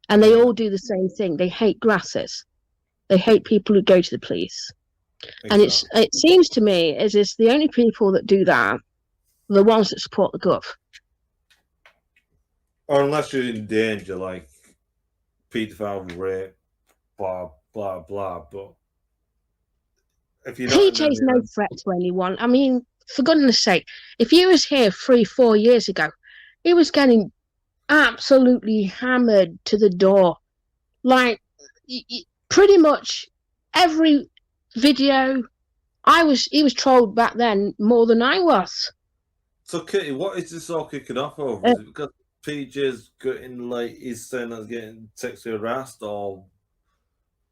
And they all do the same thing. They hate grasses. They hate people who go to the police. And exactly. it seems to me as if the only people that do that are the ones that support the gov. Or unless you're in danger, like paedophile, rape, blah blah blah. But if you're not in any PJ's of no them, threat to anyone. I mean, for goodness sake, if he was here 3-4 years ago, he was getting absolutely hammered to the door. Like, pretty much every video he was trolled back then more than I was. so Kitty, what is this all kicking off over? Uh, Is it because PJ's getting like he's saying that's getting sexually harassed, or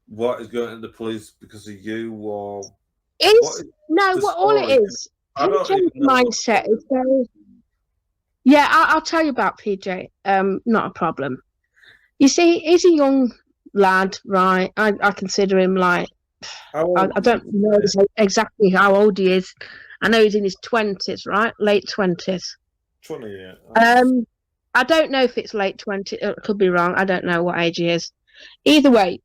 what is going to the police because of you, or what is is no, the what all it story? is. I don't even PJ's know what the mindset story is very. Yeah, I'll tell you about PJ. Not a problem. You see, he's a young lad, right? I consider him like how I old is don't know he? exactly how old he is. I know he's in his 20s, right? Late 20s. 28. Um, I don't know if it's late 20s. It could be wrong. I don't know what age he is. Either way,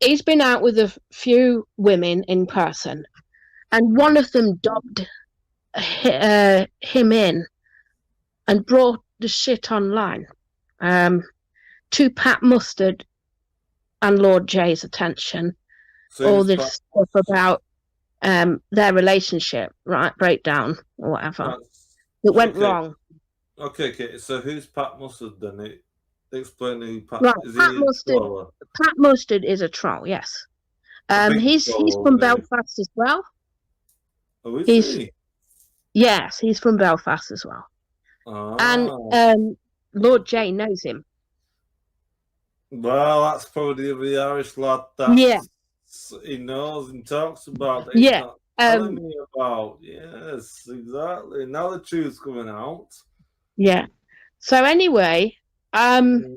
he's been out with a few women in person, and one of them dobbed him in and brought the shit online to Pat Mustard and Lord J's attention. So All who's this stuff about their relationship, right, breakdown or whatever, That's that went okay. wrong. Okay, okay. So who's Pat Mustard then? Explain who Pat Right, is. He a troller? Pat Mustard is a troll, yes. A big He's troll, from isn't he? Belfast as well. Oh, is He's he? Yes, he's from Belfast as well. And Ah. Lord J knows him. Well, that's probably the Irish lad that Yeah, he knows and talks about that he's yeah. not telling Um, me about. Yes, exactly. Now the truth's coming out. yeah. So anyway, um, Mhm.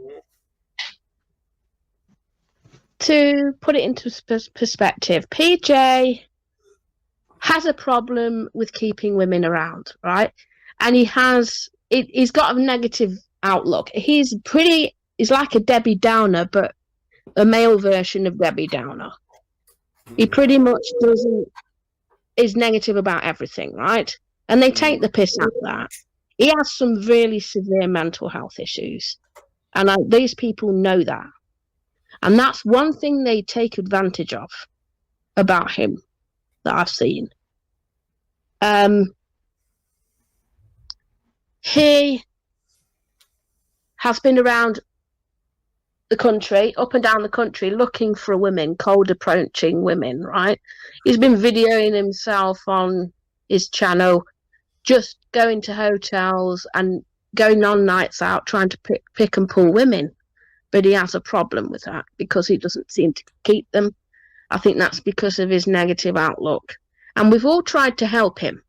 to put it into perspective, PJ has a problem with keeping women around, right? And he's got a negative outlook. He's like a Debbie Downer, but a male version of Debbie Downer. He pretty much is negative about everything, right? And they take the piss out of that. He has some really severe mental health issues, and these people know that. And that's one thing they take advantage of about him that I've seen. He has been around the country, up and down the country, looking for women, cold approaching women, right? He's been videoing himself on his channel, just going to hotels and going on nights out, trying to pick and pull women. But he has a problem with that because he doesn't seem to keep them. I think that's because of his negative outlook. And we've all tried to help him,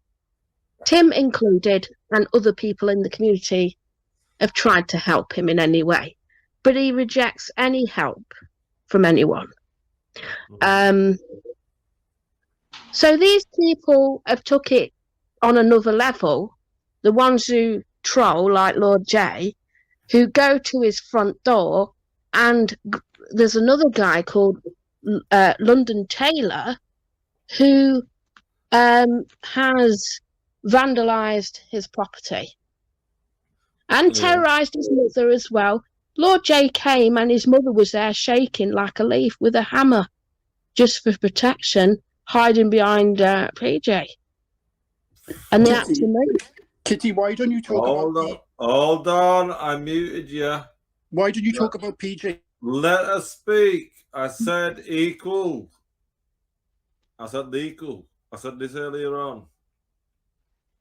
Tim included, and other people in the community have tried to help him in any way, but he rejects any help from anyone. So these people have took it on another level. The ones who troll, like Lord J, who go to his front door, and there's another guy called London Taylor who has vandalised his property and terrorised his mother as well. Lord J came and his mother was there shaking like a leaf with a hammer just for protection, hiding behind PJ. And they had to move. Kitty, why don't you talk about Hold on, I muted you. Why did you talk about PJ? Let us speak. I said equal. I said equal. I said this earlier on.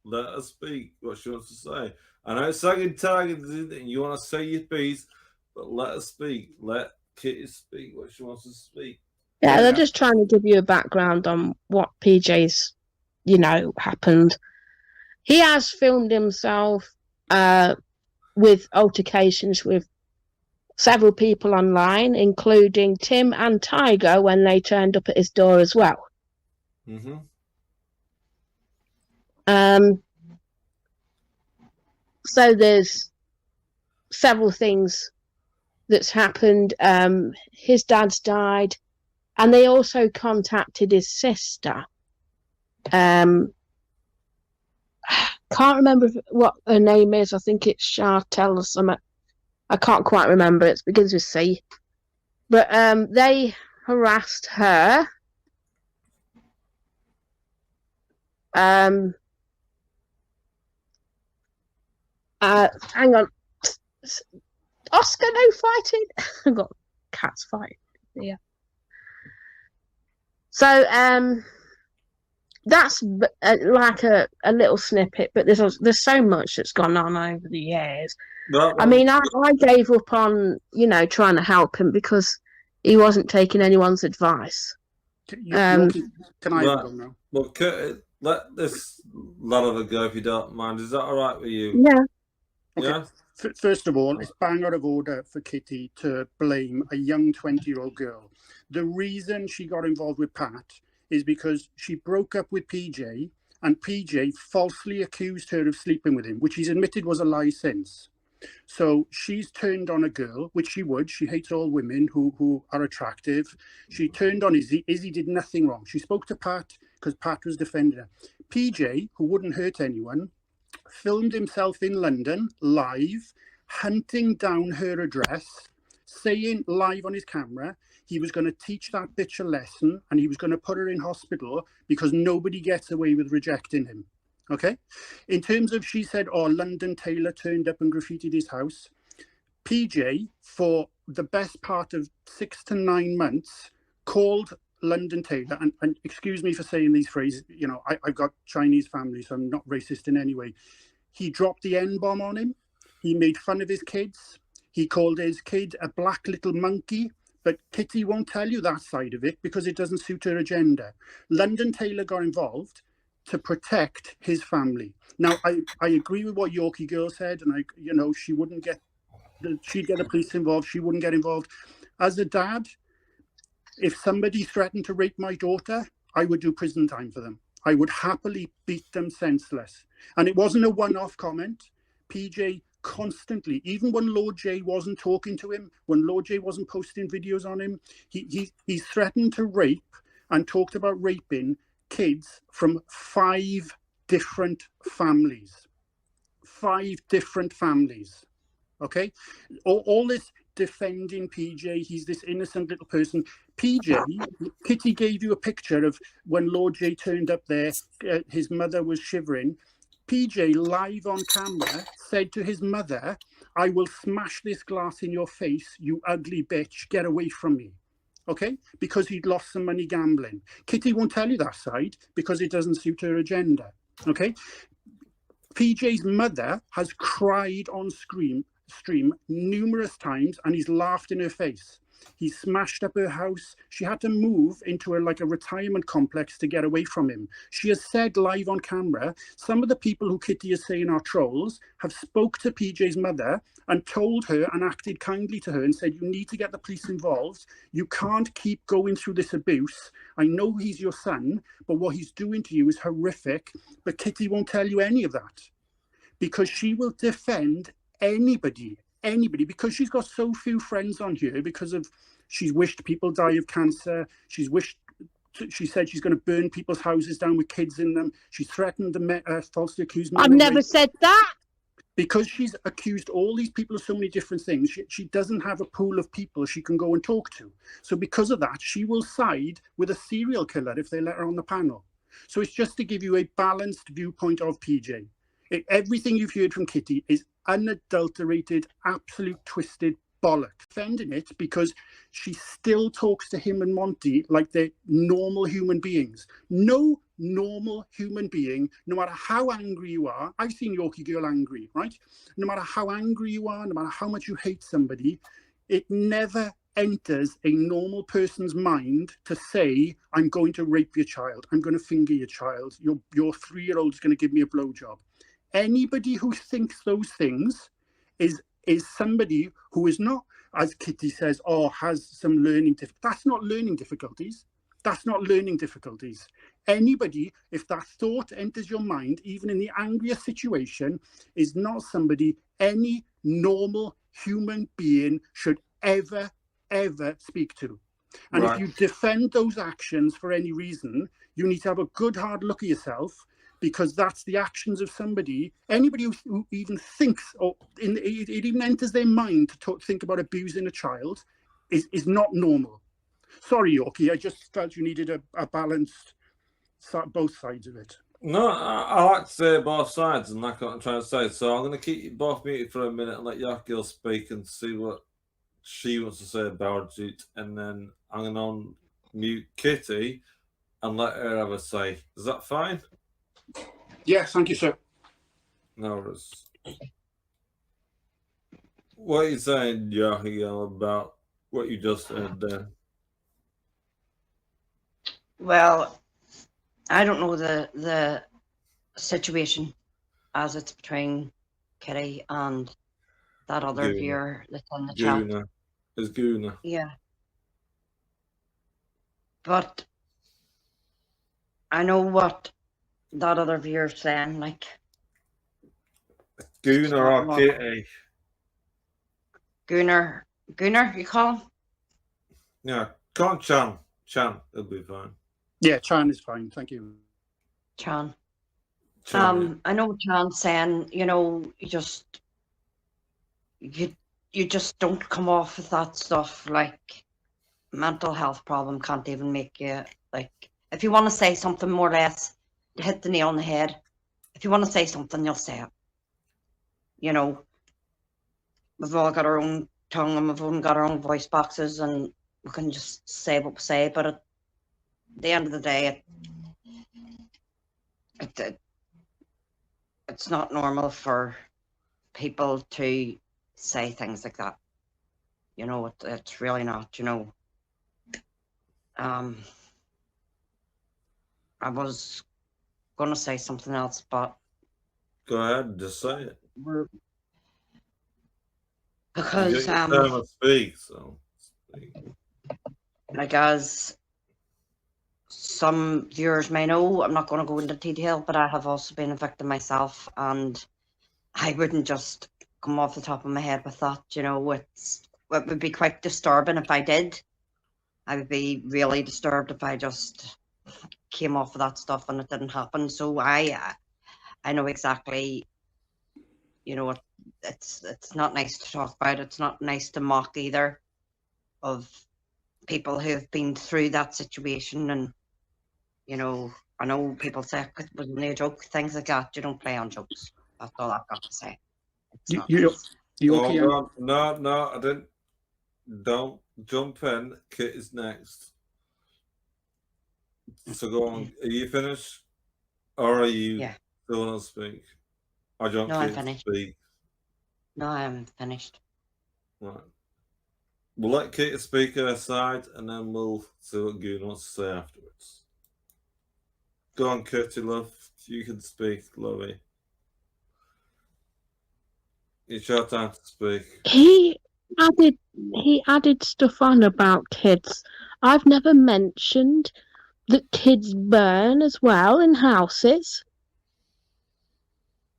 Let us speak what she wants to say. I know it's second target and you want to say your piece, but let us speak. Let Kitty speak what she wants to speak. Yeah, they're just trying to give you a background on what PJ's, happened. He has filmed himself with altercations with several people online, including Tim and Tiger when they turned up at his door as well. Mm-hmm. So there's several things that's happened. His dad's died, and they also contacted his sister. Can't remember what her name is. I think it's Chartel or something. I can't quite remember. It begins with C. But they harassed her. Hang on. Oscar, no fighting. I've got cats fighting here. So that's like a little snippet, but there's so much that's gone on over the years. I mean, I gave up on, trying to help him because he wasn't taking anyone's advice. Can I go now? Well, let this lad go if you don't mind. Is that all right with you? Yeah. Okay. Yeah. First of all, it's bang out of order for Kitty to blame a young 20-year-old girl. The reason she got involved with Pat is because she broke up with PJ, and PJ falsely accused her of sleeping with him, which he's admitted was a lie since. So she's turned on a girl, which she would. She hates all women who are attractive. She turned on Izzy. Izzy did nothing wrong. She spoke to Pat because Pat was defending her. PJ, who wouldn't hurt anyone, filmed himself in London live, hunting down her address, saying live on his camera he was going to teach that bitch a lesson and he was going to put her in hospital because nobody gets away with rejecting him. Okay? In terms of, she said, London Taylor turned up and graffitied his house. PJ, for the best part of 6 to 9 months, called London Taylor, and excuse me for saying these phrases, I've got Chinese family, so I'm not racist in any way. He dropped the N-bomb on him. He made fun of his kids. He called his kid a black little monkey. But Kitty won't tell you that side of it because it doesn't suit her agenda. London Taylor got involved to protect his family. Now, I agree with what Yorkie Girl said, and she'd get the police involved. She wouldn't get involved. As a dad, if somebody threatened to rape my daughter, I would do prison time for them. I would happily beat them senseless. And it wasn't a one-off comment. PJ constantly, even when Lord J wasn't talking to him, when Lord J wasn't posting videos on him, he threatened to rape and talked about raping kids from 5 different families. 5 different families. Okay? All this defending PJ, he's this innocent little person. PJ, Kitty gave you a picture of when Lord J turned up there, his mother was shivering. PJ, live on camera, said to his mother, I will smash this glass in your face, you ugly bitch, get away from me. Okay? Because he'd lost some money gambling. Kitty won't tell you that side because it doesn't suit her agenda. Okay? PJ's mother has cried on stream numerous times and he's laughed in her face. He smashed up her house. She had to move into a retirement complex to get away from him. She has said live on camera, some of the people who Kitty is saying are trolls have spoke to PJ's mother and told her and acted kindly to her and said, you need to get the police involved. You can't keep going through this abuse. I know he's your son, but what he's doing to you is horrific. But Kitty won't tell you any of that because she will defend anybody, because she's got so few friends on here because of she's wished people die of cancer. She said she's going to burn people's houses down with kids in them. She threatened falsely accused me. I've never said that. Because she's accused all these people of so many different things, she doesn't have a pool of people she can go and talk to. So because of that, she will side with a serial killer if they let her on the panel. So it's just to give you a balanced viewpoint of PJ. Everything you've heard from Kitty is unadulterated, absolute twisted bollocks. Defending it because she still talks to him and Monty like they're normal human beings. No normal human being, no matter how angry you are, I've seen Yorkie Girl angry, right? No matter how angry you are, no matter how much you hate somebody, it never enters a normal person's mind to say, I'm going to rape your child, I'm going to finger your child, your 3-year-old is going to give me a blowjob. Anybody who thinks those things is somebody who is not, as Kitty says, has some learning difficulties. That's not learning difficulties. That's not learning difficulties. Anybody, if that thought enters your mind, even in the angriest situation, is not somebody any normal human being should ever speak to. And if you defend those actions for any reason, you need to have a good hard look at yourself, because that's the actions of somebody. Anybody who even thinks, or it even enters their mind to think about abusing a child is not normal. Sorry, Yorkie, I just felt you needed a balanced both sides of it. No, I like to say both sides, and that's what I'm trying to say. So I'm going to keep you both muted for a minute and let Yorkie speak and see what she wants to say about it, and then I'm going to mute Kitty and let her have a say. Is that fine? Yes, thank you, sir. No worries. What are you saying, Yorkie, about what you just heard there? Well, I don't know the situation as it's between Kitty and that other Gooner. viewer that's on the chat. Gooner. It's Gooner. Yeah. But I know what that other viewer's saying, like. Gooner or Kitty? Gooner, you call him? Yeah, call him Chan. Chan, it'll be fine. Yeah, Chan is fine, thank you. Chan. Chan, I know what Chan's saying, you know, you just don't come off with that stuff. Like, mental health problem can't even make you, like, if you want to say something, more or less, hit the nail on the head. If you want to say something, you'll say it. You know, we've all got our own tongue and we've all got our own voice boxes, and we can just say what we say, but at the end of the day, it's not normal for people to say things like that. You know, it's really not, you know. I was going to say something else, but... go ahead, just say it. Because, you got your time to speak, so speak. Like, as some viewers may know, I'm not going to go into detail, but I have also been a victim myself, and I wouldn't just come off the top of my head with that, you know. It would be quite disturbing if I did. I would be really disturbed if I just came off of that stuff and it didn't happen. So I know exactly, you know, it's not nice to talk about. It's not nice to mock either of people who have been through that situation. And, you know, I know people say it was only a joke, things like that. You don't play on jokes. That's all I've got to say. It's not nice. No, I didn't. Don't jump in. Kit is next. So go on. Are you finished? Or are you still want to speak? I don't No, I'm finished. Speak. No, I'm finished. Right. We'll let Kate speak her side, and then we'll see what Gooner wants to say afterwards. Go on, Kitty, love. You can speak, lovey. It's your time to speak. He added stuff on about kids. I've never mentioned that kids burn as well in houses.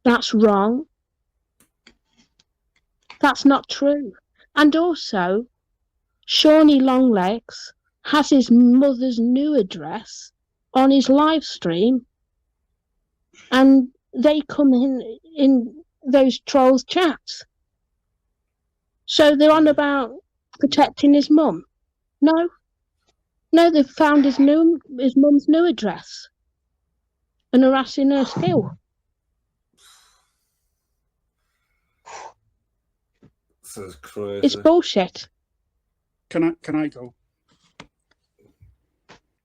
That's wrong. That's not true. And also, Shawnee Longlegs has his mother's new address on his live stream, and they come in those trolls chats. So they're on about protecting his mum. No, they've found his mum's new address and harassing her still. This is crazy. It's bullshit. Can I go?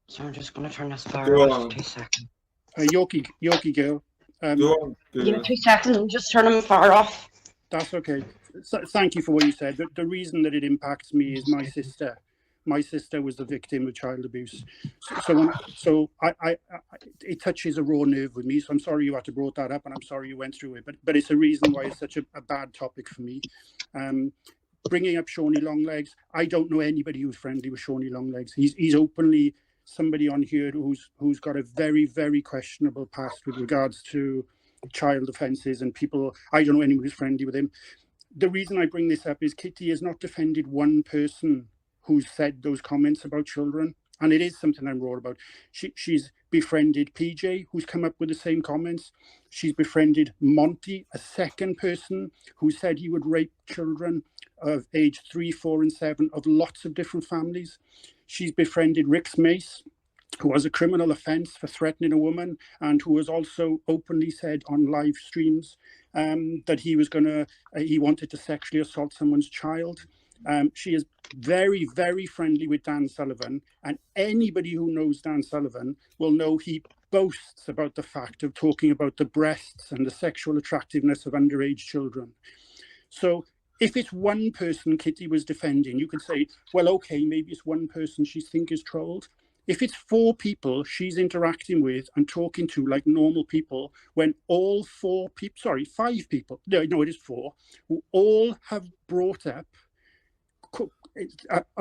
So I'm just going to turn this fire off for 2 seconds. Yorkie girl. Go on, Give me 2 seconds and just turn the fire off. That's okay. So, thank you for what you said. The reason that it impacts me is my sister. My sister was the victim of child abuse. So it touches a raw nerve with me. So I'm sorry you had to brought that up, and I'm sorry you went through it. But it's a reason why it's such a bad topic for me. Bringing up Shawnee Longlegs, I don't know anybody who's friendly with Shawnee Longlegs. He's openly somebody on here who's got a very, very questionable past with regards to child offences and people. I don't know anyone who's friendly with him. the reason I bring this up is Kitty has not defended one person who's said those comments about children. And it is something I'm raw about. She's befriended PJ, who's come up with the same comments. She's befriended Monty, a second person who said he would rape children of age 3, 4, and 7 of lots of different families. She's befriended Rick's Mace, who has a criminal offence for threatening a woman, and who has also openly said on live streams that he wanted to sexually assault someone's child. She is very, very friendly with Dan Sullivan, and anybody who knows Dan Sullivan will know he boasts about the fact of talking about the breasts and the sexual attractiveness of underage children. So if it's one person Kitty was defending, you could say, well, okay, maybe it's one person she thinks is trolled. If it's 4 people she's interacting with and talking to like normal people, when all 5 people, no, it is 4, who all have brought up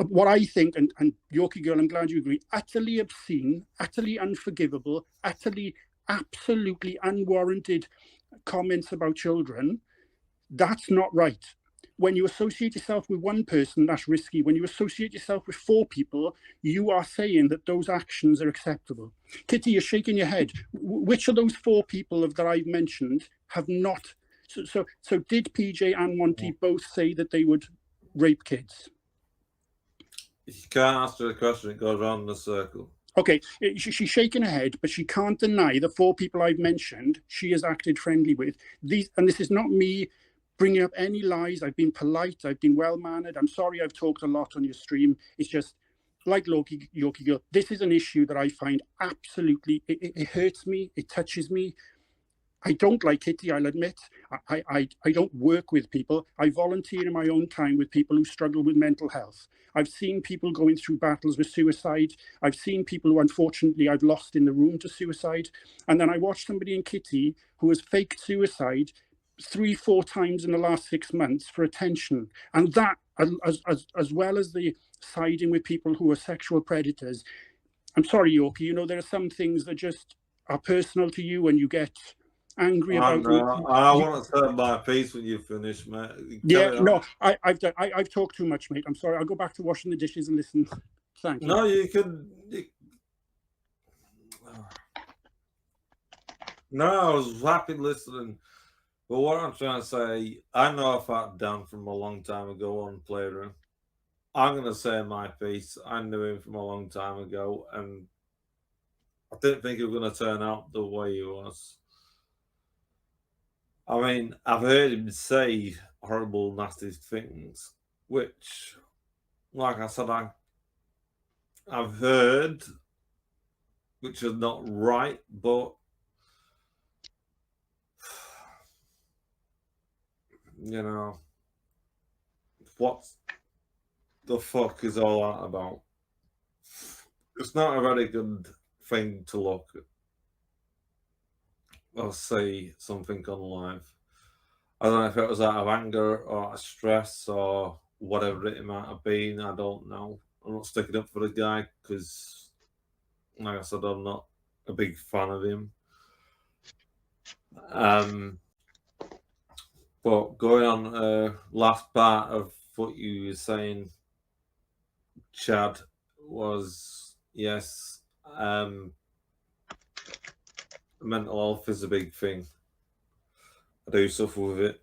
what I think, and Yorkie Girl, I'm glad you agree, utterly obscene, utterly unforgivable, utterly, absolutely unwarranted comments about children, that's not right. When you associate yourself with one person, that's risky. When you associate yourself with 4 people, you are saying that those actions are acceptable. Kitty, you're shaking your head. Which of those 4 people that I've mentioned have not? So did PJ and Monty both say that they would rape kids? You can't answer the question, it goes around in a circle. Okay, she's shaking her head, but she can't deny the 4 people I've mentioned she has acted friendly with. And this is not me bringing up any lies. I've been polite, I've been well-mannered. I'm sorry I've talked a lot on your stream. It's just, like Yorkie Girl, this is an issue that I find absolutely, it hurts me, it touches me. I don't like Kitty, I'll admit. I don't work with people. I volunteer in my own time with people who struggle with mental health. I've seen people going through battles with suicide. I've seen people who, unfortunately, I've lost in the room to suicide. And then I watched somebody in Kitty who has faked suicide 3-4 times in the last 6 months for attention. And that, as well as the siding with people who are sexual predators, I'm sorry, Yorkie, you know, there are some things that just are personal to you and you get angry about. I want to turn my piece when you finish, mate. No, I've talked too much, mate. I'm sorry. I'll go back to washing the dishes and listen. Thank you. No, you can. No, I was happy listening. But what I'm trying to say, I know a fat Dan from a long time ago on Playroom. I'm going to say my piece. I knew him from a long time ago, and I didn't think he was going to turn out the way he was. I mean, I've heard him say horrible, nasty things, which, like I said, I've heard, which is not right, but you know, what the fuck is all that about? It's not a very good thing to look at or say something on live. I don't know if it was out of anger or out of stress or whatever it might have been. I don't know. I'm not sticking up for the guy because, like I said, I'm not a big fan of him. But going on last part of what you were saying, Chad, was yes, mental health is a big thing. I do suffer with it.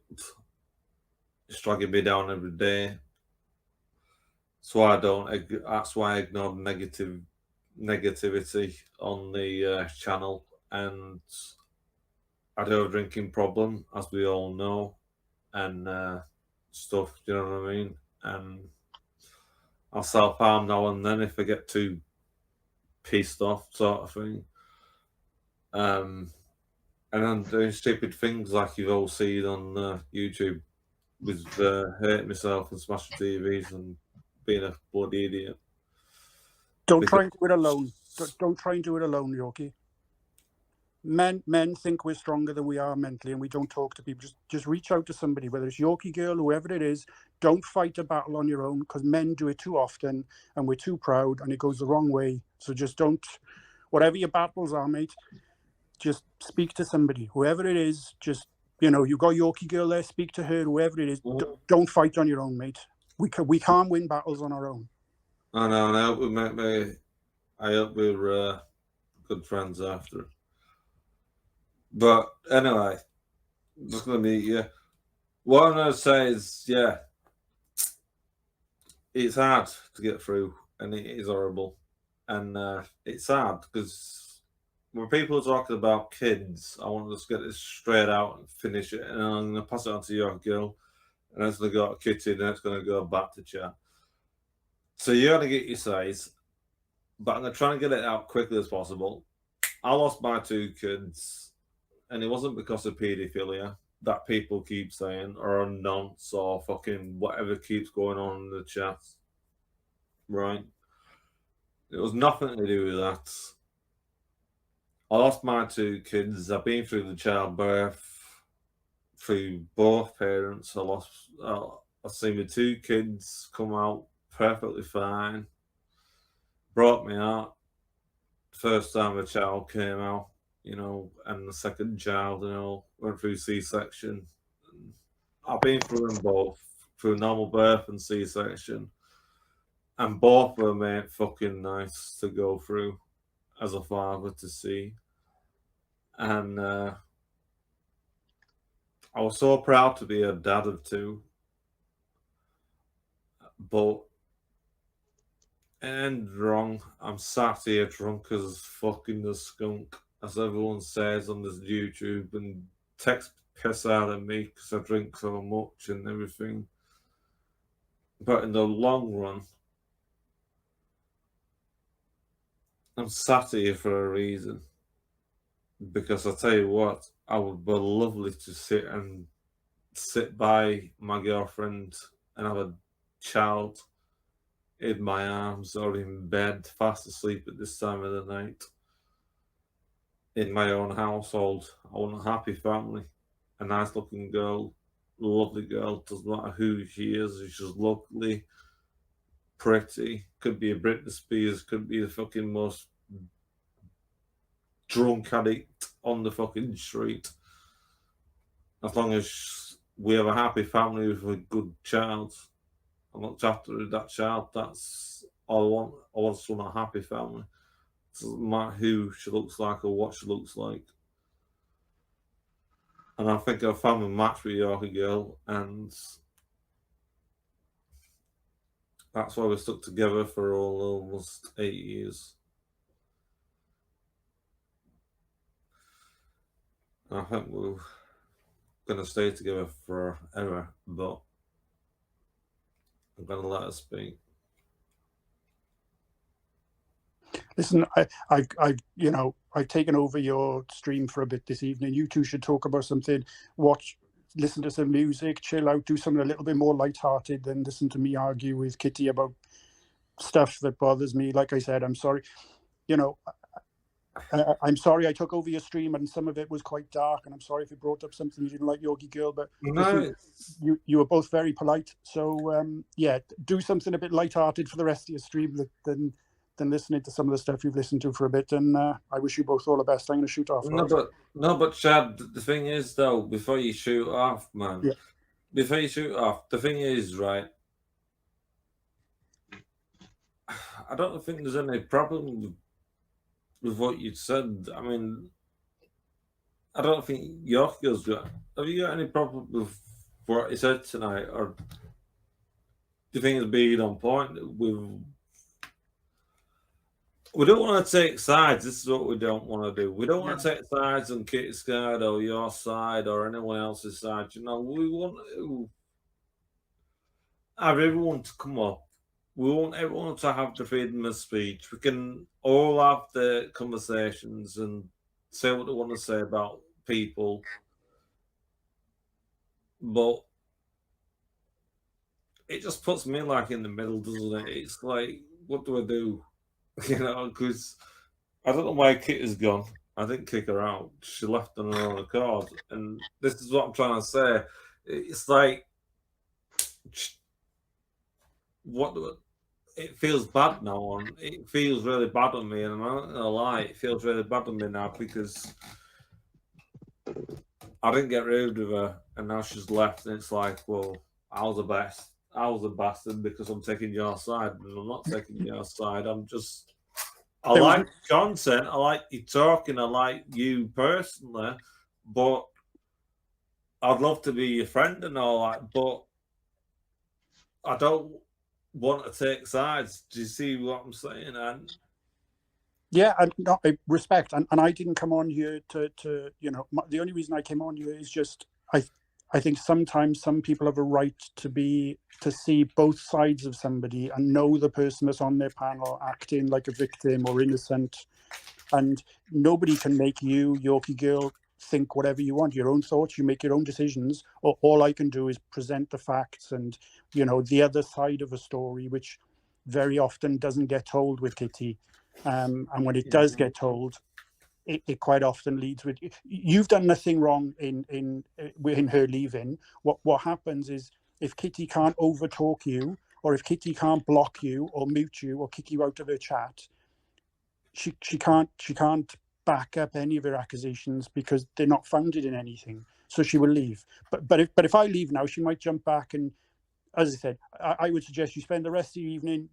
It's dragging me down every day. That's why I ignore negativity on the channel, and I do have a drinking problem, as we all know, and stuff. You know what I mean? And I'll self-harm now and then if I get too pissed off, sort of thing. And I'm doing stupid things like you've all seen on YouTube, with hurting myself and smashing TVs and being a bloody idiot. Don't try and do it alone. Don't try and do it alone, Yorkie. Men think we're stronger than we are mentally, and we don't talk to people. Just reach out to somebody, whether it's Yorkie Girl, whoever it is. Don't fight a battle on your own, because men do it too often, and we're too proud, and it goes the wrong way. So just don't. Whatever your battles are, mate, just speak to somebody, whoever it is. Just You know, you've got Yorkie girl there. Speak to her, whoever it is. Don't fight on your own, mate. We can't win battles on our own. I know, and I hope we I hope we're good friends after. But anyway, just gonna meet you. What I'm gonna say is, yeah, it's hard to get through, and it is horrible, and it's sad because when people are talking about kids, I want to just get this straight out and finish it, and I'm gonna pass it on to your girl, and it's gonna go to Kitty, and it's gonna go back to chat. So you're gonna get your size, but I'm gonna try and get it out quickly as possible. I lost my 2 kids, and it wasn't because of paedophilia that people keep saying, or a nonce, or fucking whatever keeps going on in the chat. Right? It was nothing to do with that. I lost my 2 kids. I've been through the childbirth, through both parents. I've seen my 2 kids come out perfectly fine. Broke me heart. First time a child came out, you know, and the second child, you know, went through C-section. I've been through them both, through normal birth and C-section, and both of them ain't fucking nice to go through as a father to see. And I was so proud to be a dad of 2, but and wrong. I'm sat here drunk as fucking the skunk, as everyone says on this YouTube, and text piss out of me because I drink so much and everything. But in the long run, I'm sat here for a reason. Because I tell you what, I would be lovely to sit by my girlfriend and have a child in my arms or in bed, fast asleep at this time of the night, in my own household. I want a happy family, a nice looking girl, lovely girl, doesn't matter who she is, she's lovely, pretty, could be a Britney Spears, could be the fucking most drunk addict on the fucking street. As long as we have a happy family with a good child, I looked after that child. That's all I want. I just want a happy family. It doesn't matter who she looks like or what she looks like. And I think I found a match with Yorkie girl, and that's why we stuck together for almost 8 years. I think we're going to stay together forever, but I'm going to let her speak. Listen, I've taken over your stream for a bit this evening. You two should talk about something, listen to some music, chill out, do something a little bit more lighthearted than listen to me argue with Kitty about stuff that bothers me. Like I said, I'm sorry. You know, I'm sorry I took over your stream and some of it was quite dark, and I'm sorry if it brought up something you didn't like, Yorkie girl, but No, listen, you were both very polite. So, yeah, do something a bit lighthearted for the rest of your stream than listening to some of the stuff you've listened to for a bit. And I wish you both all the best. I'm going to shoot off. No, but Chad, the thing is, though, before you shoot off, man, Yeah. Before you shoot off, the thing is, right, I don't think there's any problem with what you said. I mean, I don't think Yorkie's got. Have you got any problem with what he said tonight, or do you think it's being on point? We don't want to take sides. This is what we don't want to do. We don't want to take sides on Kitty's side or your side or anyone else's side. You know, we want to have everyone to come up. We want everyone to have the freedom of speech. We can all have the conversations and say what they want to say about people. But it just puts me like in the middle, doesn't it? It's like, what do I do? You know, because I don't know why Kitty's gone. I didn't kick her out. She left on her own accord. And this is what I'm trying to say. It's like, it feels bad now. It feels really bad on me. And I'm not going to lie, it feels really bad on me now because I didn't get rid of her, and now she's left, and it's like, well, I was the best. I was a bastard because I'm taking your side, and I'm not taking your side. I There was- like content, I like you talking, I like you personally, but I'd love to be your friend and all that, but I don't want to take sides. Do you see what I'm saying? And Yeah, and no, I respect, and I didn't come on here to the only reason I came on here is just I think sometimes some people have a right to see both sides of somebody and know the person that's on their panel acting like a victim or innocent, and nobody can make you, Yorkie girl, think whatever you want, your own thoughts, you make your own decisions. Or all I can do is present the facts and the other side of a story, which very often doesn't get told with Kitty. And when it does get told, it quite often leads with, you've done nothing wrong in her leaving. What happens is, if Kitty can't overtalk you, or if Kitty can't block you or mute you or kick you out of her chat, she can't back up any of her accusations because they're not founded in anything. So she will leave. But if I leave now, she might jump back, and as I said, I would suggest you spend the rest of the evening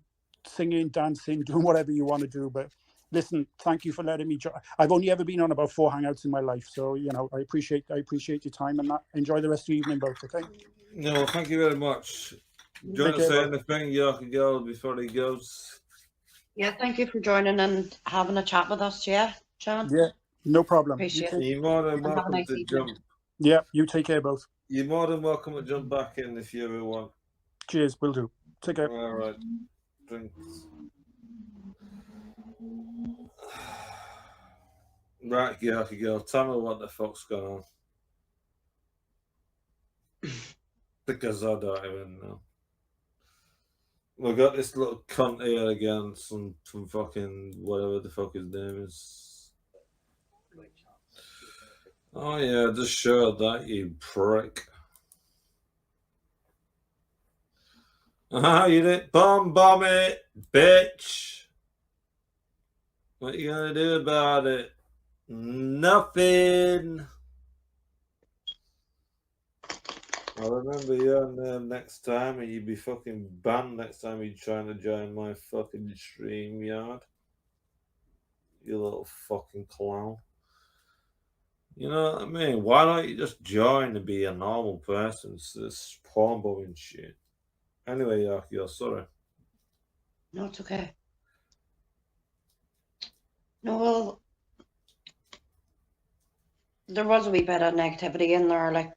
singing, dancing, doing whatever you want to do. But listen, thank you for letting me. I've only ever been on about 4 hangouts in my life, so I appreciate your time and that. Enjoy the rest of the evening, both. Okay. no, thank you very much. Do you want to say anything, Yorkie girl, before he goes? Yeah, thank you for joining and having a chat with us. Yeah, Chan. Yeah, no problem. Appreciate it. You're more than And have a welcome nice to evening. jump. Yeah, you take care, both. You're more than welcome to jump back in if you ever want. Cheers, will do. Take care. All right, drinks. Right, Yorkie girl, tell me what the fuck's going on. Because I don't even know. We've got this little cunt here again, some fucking whatever the fuck his name is. Oh yeah, just show that, you prick. You didn't bomb it, bitch. What you gonna do about it? Nothing. I'll remember your name next time, and you'd be fucking banned next time you're trying to join my fucking stream yard. You little fucking clown. You know what I mean? Why don't you just join and be a normal person? It's this porn bombing shit. Anyway, Yorkie, sorry. No, it's okay. No, well, there was a wee bit of negativity in there, like